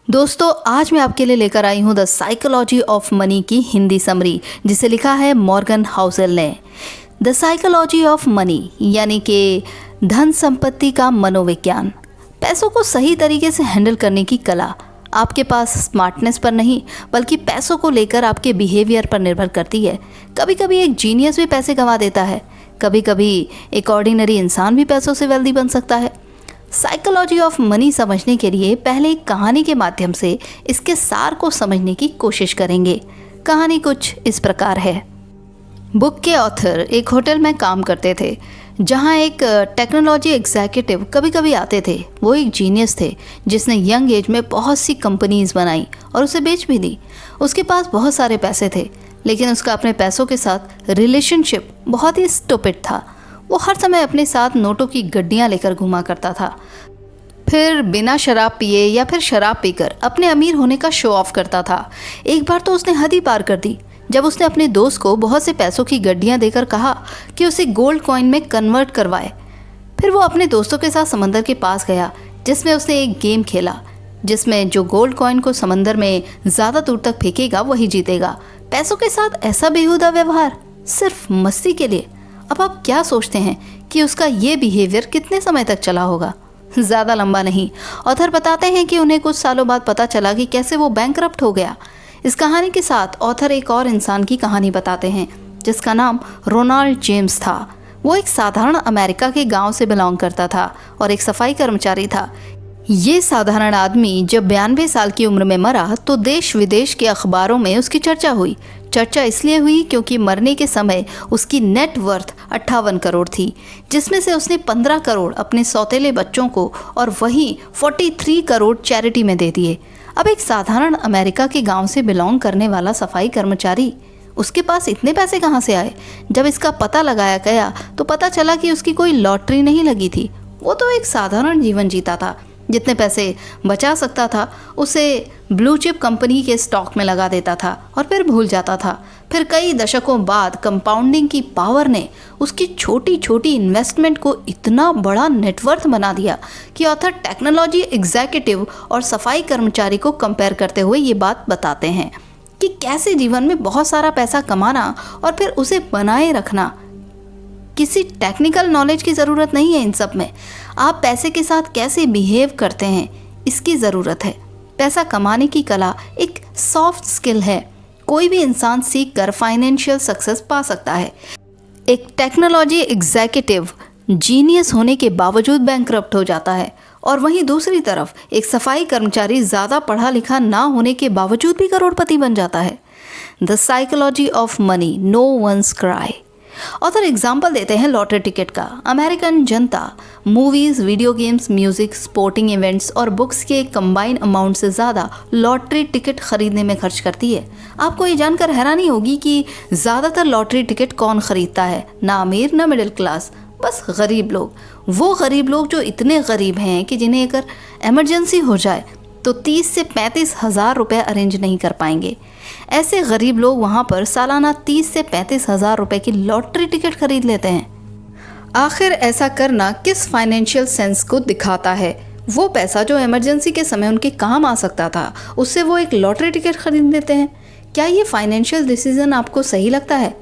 दोस्तों, आज मैं आपके लिए लेकर आई हूँ द साइकोलॉजी ऑफ मनी की हिंदी समरी, जिसे लिखा है मॉर्गन हाउसेल ने। द साइकोलॉजी ऑफ मनी यानी कि धन संपत्ति का मनोविज्ञान, पैसों को सही तरीके से हैंडल करने की कला आपके पास स्मार्टनेस पर नहीं बल्कि पैसों को लेकर आपके बिहेवियर पर निर्भर करती है। कभी कभी एक जीनियस भी पैसे कमा देता है, कभी कभी एक ऑर्डिनरी इंसान भी पैसों से वेल्दी बन सकता है। साइकोलॉजी ऑफ मनी समझने के लिए पहले एक कहानी के माध्यम से इसके सार को समझने की कोशिश करेंगे। कहानी कुछ इस प्रकार है। बुक के ऑथर एक होटल में काम करते थे जहां एक टेक्नोलॉजी एग्जीक्यूटिव कभी कभी आते थे। वो एक जीनियस थे जिसने यंग एज में बहुत सी कंपनीज बनाई और उसे बेच भी दी। उसके पास बहुत सारे पैसे थे, लेकिन उसका अपने पैसों के साथ रिलेशनशिप बहुत ही स्टूपिड था। वो हर समय अपने साथ नोटों की गड्डियाँ लेकर घुमा करता था, फिर बिना शराब पिए या फिर शराब पीकर अपने अमीर होने का शो ऑफ करता था। एक बार तो उसने हद ही पार कर दी जब उसने अपने दोस्त को बहुत से पैसों की गड्डियाँ देकर कहा कि उसे गोल्ड कॉइन में कन्वर्ट करवाए। फिर वो अपने दोस्तों के साथ समंदर के पास गया, जिसमें उसने एक गेम खेला जिसमें जो गोल्ड कॉइन को समंदर में ज़्यादा दूर तक फेंकेगा वही जीतेगा। पैसों के साथ ऐसा बेहुदा व्यवहार सिर्फ मस्ती के लिए। अब आप क्या सोचते हैं कि उसका ये बिहेवियर कितने समय तक चला होगा? ज़्यादा लंबा नहीं। ऑथर बताते हैं कि उन्हें कुछ सालों बाद पता चला कि कैसे वो बैंकरप्ट हो गया। इस कहानी के साथ ऑथर एक और इंसान की कहानी बताते हैं जिसका नाम रोनाल्ड जेम्स था। वो एक साधारण अमेरिका के गांव से बिलोंग करता था और एक सफाई कर्मचारी था। ये साधारण आदमी जब 92 साल की उम्र में मरा तो देश विदेश के अखबारों में उसकी चर्चा हुई। चर्चा इसलिए हुई क्योंकि मरने के समय उसकी नेट वर्थ 58 करोड़ थी, जिसमें से उसने 15 करोड़ अपने सौतेले बच्चों को और वही 43 करोड़ चैरिटी में दे दिए। अब एक साधारण अमेरिका के गांव से बिलोंग करने वाला सफाई कर्मचारी, उसके पास इतने पैसे कहाँ से आए? जब इसका पता लगाया गया तो पता चला कि उसकी कोई लॉटरी नहीं लगी थी। वो तो एक साधारण जीवन जीता था। जितने पैसे बचा सकता था उसे ब्लू चिप कंपनी के स्टॉक में लगा देता था और फिर भूल जाता था। फिर कई दशकों बाद कंपाउंडिंग की पावर ने उसकी छोटी छोटी इन्वेस्टमेंट को इतना बड़ा नेटवर्थ बना दिया कि ऑथर टेक्नोलॉजी एग्जीक्यूटिव और सफाई कर्मचारी को कंपेयर करते हुए ये बात बताते हैं कि कैसे जीवन में बहुत सारा पैसा कमाना और फिर उसे बनाए रखना, किसी टेक्निकल नॉलेज की ज़रूरत नहीं है। इन सब में आप पैसे के साथ कैसे बिहेव करते हैं इसकी ज़रूरत है। पैसा कमाने की कला एक सॉफ्ट स्किल है। कोई भी इंसान सीख कर फाइनेंशियल सक्सेस पा सकता है। एक टेक्नोलॉजी एग्जीक्यूटिव जीनियस होने के बावजूद बैंकरप्ट हो जाता है और वहीं दूसरी तरफ एक सफाई कर्मचारी ज़्यादा पढ़ा लिखा ना होने के बावजूद भी करोड़पति बन जाता है। The psychology of money, no once cry. Author example देते हैं लॉटरी टिकट का। अमेरिकन जनता movies, video games, music, sporting events और बुक्स के कंबाइन अमाउंट से ज़्यादा लॉटरी टिकट खरीदने में खर्च करती है। आपको ये जानकर हैरानी होगी कि ज़्यादातर लॉटरी टिकट कौन खरीदता है? ना अमीर ना मिडिल क्लास, बस गरीब लोग। वो गरीब लोग जो इतने गरीब हैं कि जिन्हें अगर इमरजेंसी हो जाए तो 30 से 35 हज़ार रुपये अरेंज नहीं कर पाएंगे। ऐसे गरीब लोग वहाँ पर सालाना 30 से 35 हज़ार रुपये की लॉटरी टिकट खरीद लेते हैं। आखिर ऐसा करना किस फाइनेंशियल सेंस को दिखाता है? वो पैसा जो इमरजेंसी के समय उनके काम आ सकता था, उससे वो एक लॉटरी टिकट खरीद लेते हैं। क्या ये फाइनेंशियल डिसीजन आपको सही लगता है?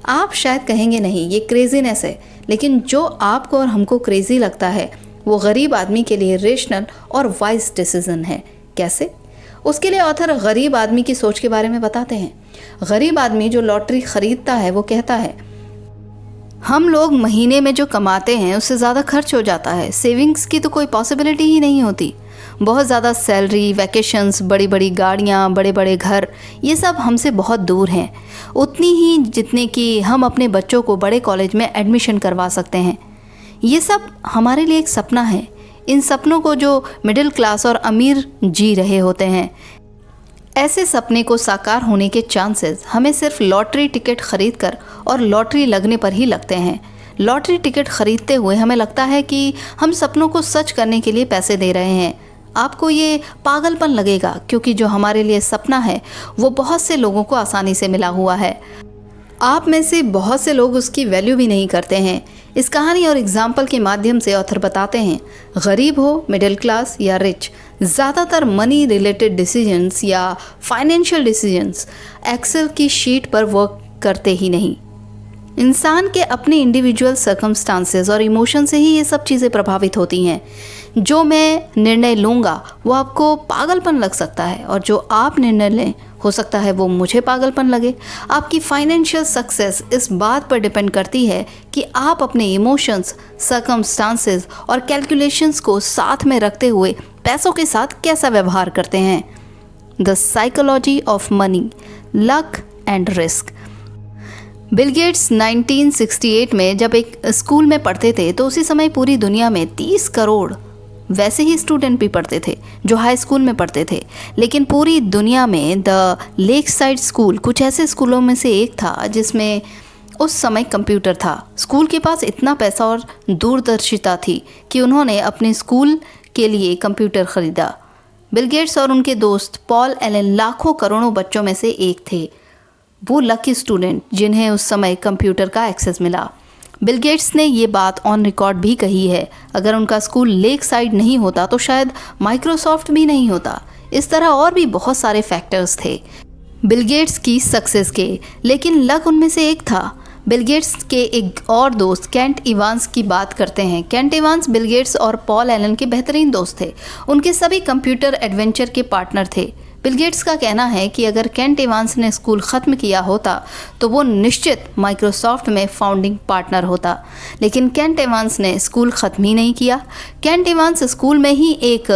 आप शायद कहेंगे नहीं, ये क्रेजीनेस है। लेकिन जो आपको और हमको क्रेजी लगता है वो गरीब आदमी के लिए रेशनल और वाइज डिसीजन है। कैसे? उसके लिए ऑथर गरीब आदमी की सोच के बारे में बताते हैं। गरीब आदमी जो लॉटरी खरीदता है वो कहता है, हम लोग महीने में जो कमाते हैं उससे ज़्यादा खर्च हो जाता है। सेविंग्स की तो कोई पॉसिबिलिटी ही नहीं होती। बहुत ज़्यादा सैलरी, वैकेशंस, बड़ी बड़ी गाड़ियाँ, बड़े बड़े घर, ये सब हमसे बहुत दूर हैं, उतनी ही जितने कि हम अपने बच्चों को बड़े कॉलेज में एडमिशन करवा सकते हैं। ये सब हमारे लिए एक सपना है। इन सपनों को जो मिडिल क्लास और अमीर जी रहे होते हैं, ऐसे सपने को साकार होने के चांसेस हमें सिर्फ लॉटरी टिकट खरीदकर और लॉटरी लगने पर ही लगते हैं। लॉटरी टिकट खरीदते हुए हमें लगता है कि हम सपनों को सच करने के लिए पैसे दे रहे हैं। आपको ये पागलपन लगेगा क्योंकि जो हमारे लिए सपना है वो बहुत से लोगों को आसानी से मिला हुआ है। आप में से बहुत से लोग उसकी वैल्यू भी नहीं करते हैं। इस कहानी और एग्जाम्पल के माध्यम से ऑथर बताते हैं, गरीब हो, मिडिल क्लास या रिच, ज़्यादातर मनी रिलेटेड डिसीजंस या फाइनेंशियल डिसीजंस एक्सेल की शीट पर वर्क करते ही नहीं। इंसान के अपने इंडिविजुअल सर्कमस्टांसेस और इमोशन से ही ये सब चीज़ें प्रभावित होती हैं। जो मैं निर्णय लूँगा वो आपको पागलपन लग सकता है, और जो आप निर्णय लें हो सकता है वो मुझे पागलपन लगे। आपकी फाइनेंशियल सक्सेस इस बात पर डिपेंड करती है कि आप अपने इमोशंस, सर्कमस्टांसेस और कैलकुलेशंस को साथ में रखते हुए पैसों के साथ कैसा व्यवहार करते हैं। The psychology of money, luck and risk. Bill Gates 1968 में जब एक स्कूल में पढ़ते थे तो उसी समय पूरी दुनिया में 30 करोड़ वैसे ही स्टूडेंट भी पढ़ते थे जो हाई स्कूल में पढ़ते थे, लेकिन पूरी दुनिया में द लेक साइड स्कूल कुछ ऐसे स्कूलों में से एक था जिसमें उस समय कंप्यूटर था। स्कूल के पास इतना पैसा और दूरदर्शिता थी कि उन्होंने अपने स्कूल के लिए कंप्यूटर खरीदा। बिल गेट्स और उनके दोस्त पॉल एलन लाखों करोड़ों बच्चों में से एक थे, वो लकी स्टूडेंट जिन्हें उस समय कंप्यूटर का एक्सेस मिला। बिल गेट्स ने ये बात ऑन रिकॉर्ड भी कही है, अगर उनका स्कूल लेक साइड नहीं होता तो शायद माइक्रोसॉफ्ट भी नहीं होता। इस तरह और भी बहुत सारे फैक्टर्स थे बिल गेट्स की सक्सेस के, लेकिन लक उनमें से एक था। बिल गेट्स के एक और दोस्त केंट इवांस की बात करते हैं। केंट इवांस बिल गेट्स और पॉल एलन के बेहतरीन दोस्त थे। उनके सभी कंप्यूटर एडवेंचर के पार्टनर थे। बिल गेट्स का कहना है कि अगर केंट इवांस ने स्कूल ख़त्म किया होता तो वो निश्चित माइक्रोसॉफ्ट में फाउंडिंग पार्टनर होता, लेकिन केंट इवांस ने स्कूल ख़त्म ही नहीं किया। केंट इवांस स्कूल में ही एक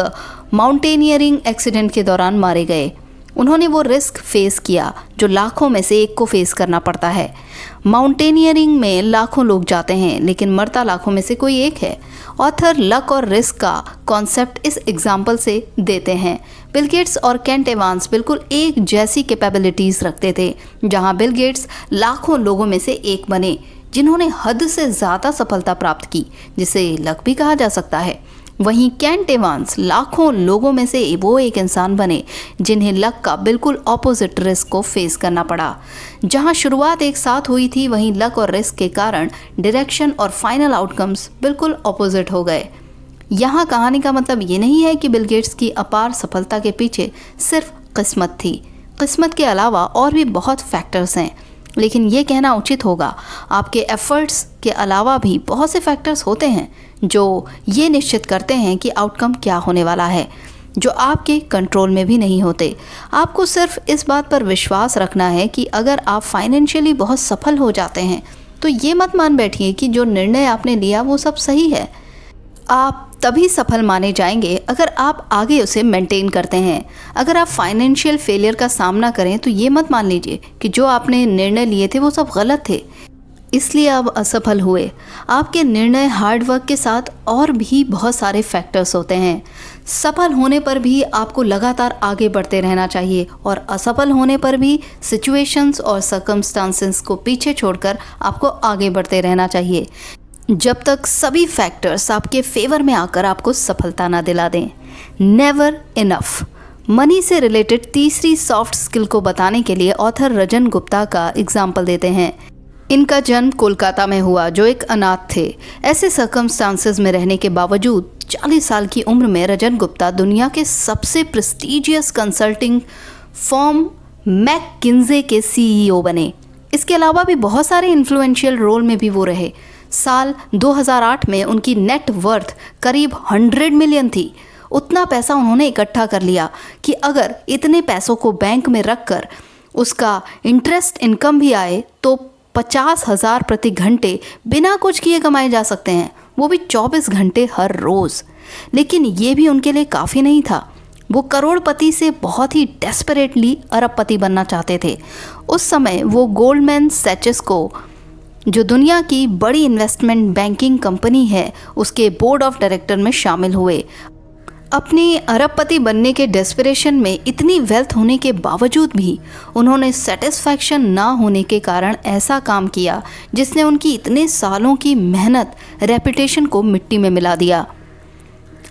माउंटेनियरिंग एक्सीडेंट के दौरान मारे गए। उन्होंने वो रिस्क फेस किया जो लाखों में से एक को फेस करना पड़ता है। माउंटेनियरिंग में लाखों लोग जाते हैं लेकिन मरता लाखों में से कोई एक है। ऑथर लक और रिस्क का कॉन्सेप्ट इस एग्जाम्पल से देते हैं। बिल गेट्स और केंट इवांस बिल्कुल एक जैसी कैपेबिलिटीज़ रखते थे। जहां बिल गेट्स लाखों लोगों में से एक बने जिन्होंने हद से ज़्यादा सफलता प्राप्त की, जिसे लक भी कहा जा सकता है, वहीं केंट इवांस लाखों लोगों में से वो एक इंसान बने जिन्हें लक का बिल्कुल ऑपोजिट रिस्क को फेस करना पड़ा। जहां शुरुआत एक साथ हुई थी, वहीं लक और रिस्क के कारण डायरेक्शन और फाइनल आउटकम्स बिल्कुल ऑपोजिट हो गए। यहाँ कहानी का मतलब ये नहीं है कि बिल गेट्स की अपार सफलता के पीछे सिर्फ किस्मत थी। किस्मत के अलावा और भी बहुत फैक्टर्स हैं, लेकिन ये कहना उचित होगा आपके एफर्ट्स के अलावा भी बहुत से फैक्टर्स होते हैं जो ये निश्चित करते हैं कि आउटकम क्या होने वाला है, जो आपके कंट्रोल में भी नहीं होते। आपको सिर्फ इस बात पर विश्वास रखना है कि अगर आप फाइनेंशियली बहुत सफल हो जाते हैं तो ये मत मान बैठिए कि जो निर्णय आपने लिया वो सब सही है। आप तभी सफल माने जाएंगे अगर आप आगे उसे मेंटेन करते हैं। अगर आप फाइनेंशियल फेलियर का सामना करें तो ये मत मान लीजिए कि जो आपने निर्णय लिए थे वो सब गलत थे, इसलिए आप असफल हुए। आपके निर्णय हार्डवर्क के साथ और भी बहुत सारे फैक्टर्स होते हैं। सफल होने पर भी आपको लगातार आगे बढ़ते रहना चाहिए और असफल होने पर भी सिचुएशंस और सर्कमस्टांसेस को पीछे छोड़कर आपको आगे बढ़ते रहना चाहिए जब तक सभी फैक्टर्स आपके फेवर में आकर आपको सफलता ना दिला दें। Never enough. मनी से रिलेटेड तीसरी सॉफ्ट स्किल को बताने के लिए ऑथर रजन गुप्ता का एग्जाम्पल देते हैं। इनका जन्म कोलकाता में हुआ जो एक अनाथ थे। ऐसे सर्कमस्टांसेस में रहने के बावजूद 40 साल की उम्र में रजन गुप्ता दुनिया के सबसे प्रेस्टीजियस कंसल्टिंग फर्म मैककिंजे के सीईओ बने। इसके अलावा भी बहुत सारे इन्फ्लुएंशियल रोल में भी वो रहे। साल 2008 में उनकी नेट वर्थ करीब 100 मिलियन थी। उतना पैसा उन्होंने इकट्ठा कर लिया कि अगर इतने पैसों को बैंक में रखकर उसका इंटरेस्ट इनकम भी आए तो 50,000 प्रति घंटे बिना कुछ किए कमाए जा सकते हैं, वो भी 24 घंटे हर रोज़। लेकिन ये भी उनके लिए काफ़ी नहीं था। वो करोड़पति से बहुत ही डेस्परेटली अरबपति बनना चाहते थे। उस समय वो गोल्डमैन सैचेस को, जो दुनिया की बड़ी इन्वेस्टमेंट बैंकिंग कंपनी है, उसके बोर्ड ऑफ डायरेक्टर में शामिल हुए। अपनी अरबपति बनने के डेस्परेशन में इतनी वेल्थ होने के बावजूद भी उन्होंने सेटिस्फैक्शन ना होने के कारण ऐसा काम किया जिसने उनकी इतने सालों की मेहनत, रेपुटेशन को मिट्टी में मिला दिया।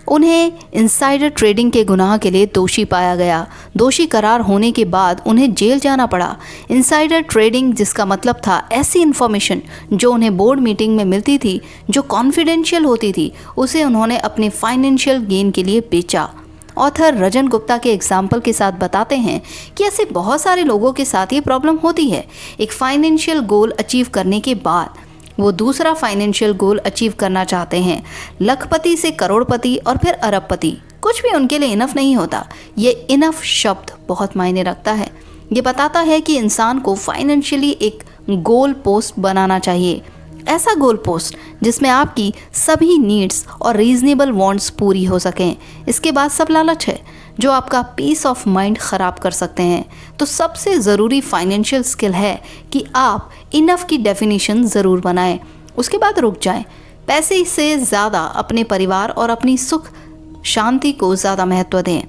उन्हें इनसाइडर ट्रेडिंग के गुनाह के लिए दोषी पाया गया। दोषी करार होने के बाद उन्हें जेल जाना पड़ा। इनसाइडर ट्रेडिंग जिसका मतलब था ऐसी इन्फॉर्मेशन जो उन्हें बोर्ड मीटिंग में मिलती थी जो कॉन्फिडेंशियल होती थी, उसे उन्होंने अपने फाइनेंशियल गेन के लिए बेचा। ऑथर रजन गुप्ता के एग्जाम्पल के साथ बताते हैं कि ऐसे बहुत सारे लोगों के साथ ये प्रॉब्लम होती है। एक फाइनेंशियल गोल अचीव करने के बाद वो दूसरा फाइनेंशियल गोल अचीव करना चाहते हैं। लखपति से करोड़पति और फिर अरबपति, कुछ भी उनके लिए इनफ नहीं होता। ये इनफ शब्द बहुत मायने रखता है। ये बताता है कि इंसान को फाइनेंशियली एक गोल पोस्ट बनाना चाहिए, ऐसा गोल पोस्ट जिसमें आपकी सभी नीड्स और रीजनेबल वांट्स पूरी हो सकें। इसके बाद सब लालच है जो आपका पीस ऑफ माइंड ख़राब कर सकते हैं। तो सबसे ज़रूरी फाइनेंशियल स्किल है कि आप इनफ की डेफिनेशन ज़रूर बनाएं, उसके बाद रुक जाएं। पैसे से ज़्यादा अपने परिवार और अपनी सुख शांति को ज़्यादा महत्व दें।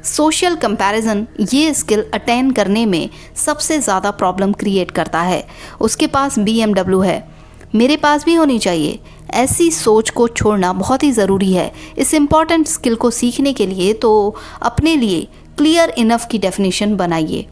सोशल कंपैरिजन ये स्किल अटेन करने में सबसे ज़्यादा प्रॉब्लम क्रिएट करता है। उसके पास BMW है, मेरे पास भी होनी चाहिए। ऐसी सोच को छोड़ना बहुत ही ज़रूरी है। इस इम्पॉर्टेंट स्किल को सीखने के लिए तो अपने लिए क्लियर इनफ की डेफिनेशन बनाइए।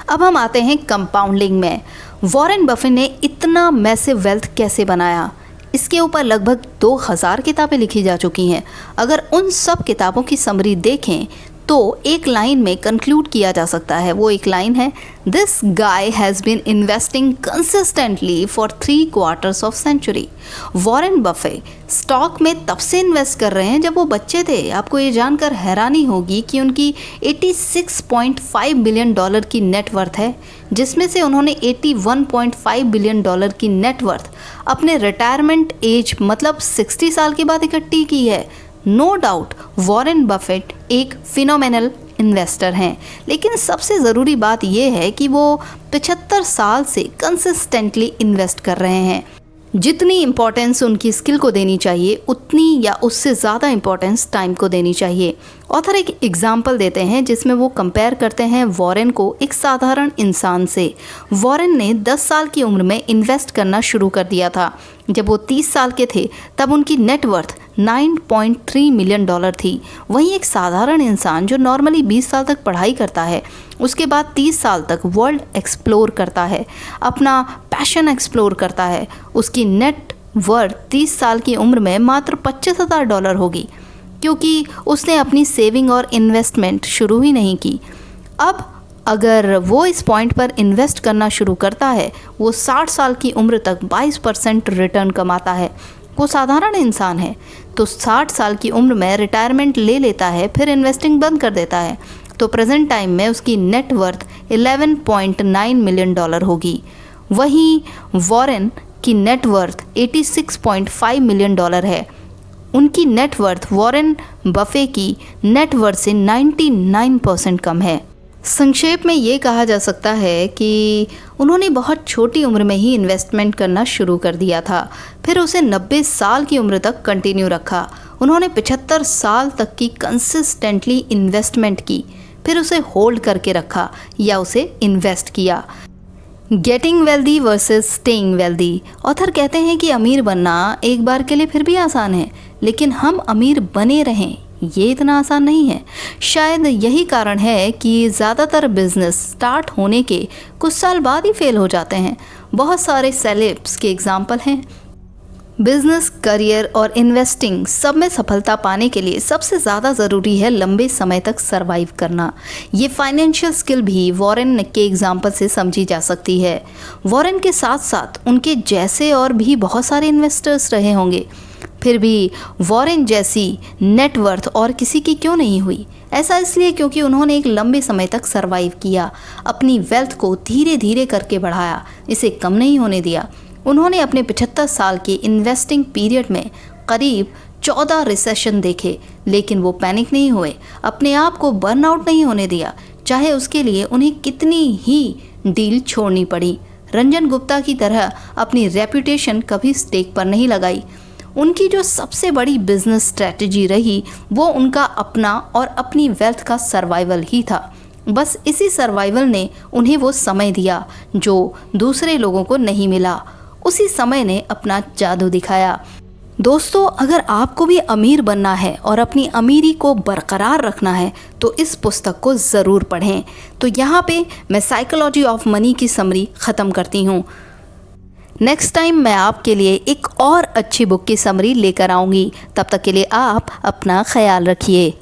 अब हम आते हैं कंपाउंडिंग में। वॉरेन बफेट ने इतना मैसिव वेल्थ कैसे बनाया, इसके ऊपर लगभग 2000 किताबें लिखी जा चुकी हैं। अगर उन सब किताबों की समरी देखें तो एक लाइन में कंक्लूड किया जा सकता है। वो एक लाइन है, this guy has been investing consistently for 3 quarters of century. Warren Buffett stock में तब से इन्वेस्ट कर रहे हैं जब वो बच्चे थे। आपको ये जानकर हैरानी होगी कि उनकी $86.5 बिलियन की नेटवर्थ है, जिसमें से उन्होंने $81.5 बिलियन की नेटवर्थ अपने रिटायरमेंट एज मतलब 60 साल के बाद इकट्ठी की है। नो डाउट वॉरेन बफेट एक फिनोमिनल इन्वेस्टर हैं, लेकिन सबसे ज़रूरी बात यह है कि वो 75 साल से कंसिस्टेंटली इन्वेस्ट कर रहे हैं। जितनी इम्पोर्टेंस उनकी स्किल को देनी चाहिए उतनी या उससे ज़्यादा इम्पोर्टेंस टाइम को देनी चाहिए। ऑथर एक एग्जाम्पल देते हैं जिसमें वो कंपेयर करते हैं वॉरेन को एक साधारण इंसान से। वॉरेन ने 10 साल की उम्र में इन्वेस्ट करना शुरू कर दिया था। जब वो 30 साल के थे तब उनकी नेटवर्थ $9.3 मिलियन थी। वहीं एक साधारण इंसान जो नॉर्मली 20 साल तक पढ़ाई करता है, उसके बाद 30 साल तक वर्ल्ड एक्सप्लोर करता है, अपना पैशन एक्सप्लोर करता है, उसकी नेट वर्थ 30 साल की उम्र में मात्र $25,000 होगी, क्योंकि उसने अपनी सेविंग और इन्वेस्टमेंट शुरू ही नहीं की। अब अगर वो इस पॉइंट पर इन्वेस्ट करना शुरू करता है, वो 60 साल की उम्र तक 22% रिटर्न कमाता है। वो साधारण इंसान है तो 60 साल की उम्र में रिटायरमेंट ले लेता है, फिर इन्वेस्टिंग बंद कर देता है, तो प्रेजेंट टाइम में उसकी नेटवर्थ $11.9 मिलियन होगी। वहीं वॉरेन की नेटवर्थ $86.5 मिलियन है। उनकी नेटवर्थ वॉरेन बफे की नेटवर्थ से 99% कम है। संक्षेप में ये कहा जा सकता है कि उन्होंने बहुत छोटी उम्र में ही इन्वेस्टमेंट करना शुरू कर दिया था, फिर उसे 90 साल की उम्र तक कंटिन्यू रखा। उन्होंने 75 साल तक की कंसिस्टेंटली इन्वेस्टमेंट की, फिर उसे होल्ड करके रखा या उसे इन्वेस्ट किया। Getting wealthy versus staying wealthy. Author कहते हैं कि अमीर बनना एक बार के लिए फिर भी आसान है, लेकिन हम अमीर बने रहें ये इतना आसान नहीं है। शायद यही कारण है कि ज़्यादातर बिजनेस स्टार्ट होने के कुछ साल बाद ही फेल हो जाते हैं। बहुत सारे सेलेब्स के एग्जाम्पल हैं। बिजनेस, करियर और इन्वेस्टिंग सब में सफलता पाने के लिए सबसे ज़्यादा ज़रूरी है लंबे समय तक सरवाइव करना। ये फाइनेंशियल स्किल भी वॉरेन के एग्जाम्पल से समझी जा सकती है। वॉरेन के साथ साथ उनके जैसे और भी बहुत सारे इन्वेस्टर्स रहे होंगे, फिर भी वॉरेन जैसी नेटवर्थ और किसी की क्यों नहीं हुई? ऐसा इसलिए क्योंकि उन्होंने एक लंबे समय तक सरवाइव किया, अपनी वेल्थ को धीरे धीरे करके बढ़ाया, इसे कम नहीं होने दिया। उन्होंने अपने 75 साल के इन्वेस्टिंग पीरियड में करीब 14 रिसेशन देखे, लेकिन वो पैनिक नहीं हुए, अपने आप को बर्नआउट नहीं होने दिया, चाहे उसके लिए उन्हें कितनी ही डील छोड़नी पड़ी। रंजन गुप्ता की तरह अपनी रेपुटेशन कभी स्टेक पर नहीं लगाई। उनकी जो सबसे बड़ी बिजनेस स्ट्रैटेजी रही वो उनका अपना और अपनी वेल्थ का सर्वाइवल ही था। बस इसी सर्वाइवल ने उन्हें वो समय दिया जो दूसरे लोगों को नहीं मिला। उसी समय ने अपना जादू दिखाया। दोस्तों, अगर आपको भी अमीर बनना है और अपनी अमीरी को बरकरार रखना है तो इस पुस्तक को ज़रूर पढ़ें। तो यहाँ पे मैं साइकोलॉजी ऑफ मनी की समरी ख़त्म करती हूँ। नेक्स्ट टाइम मैं आपके लिए एक और अच्छी बुक की समरी लेकर आऊँगी। तब तक के लिए आप अपना ख्याल रखिए।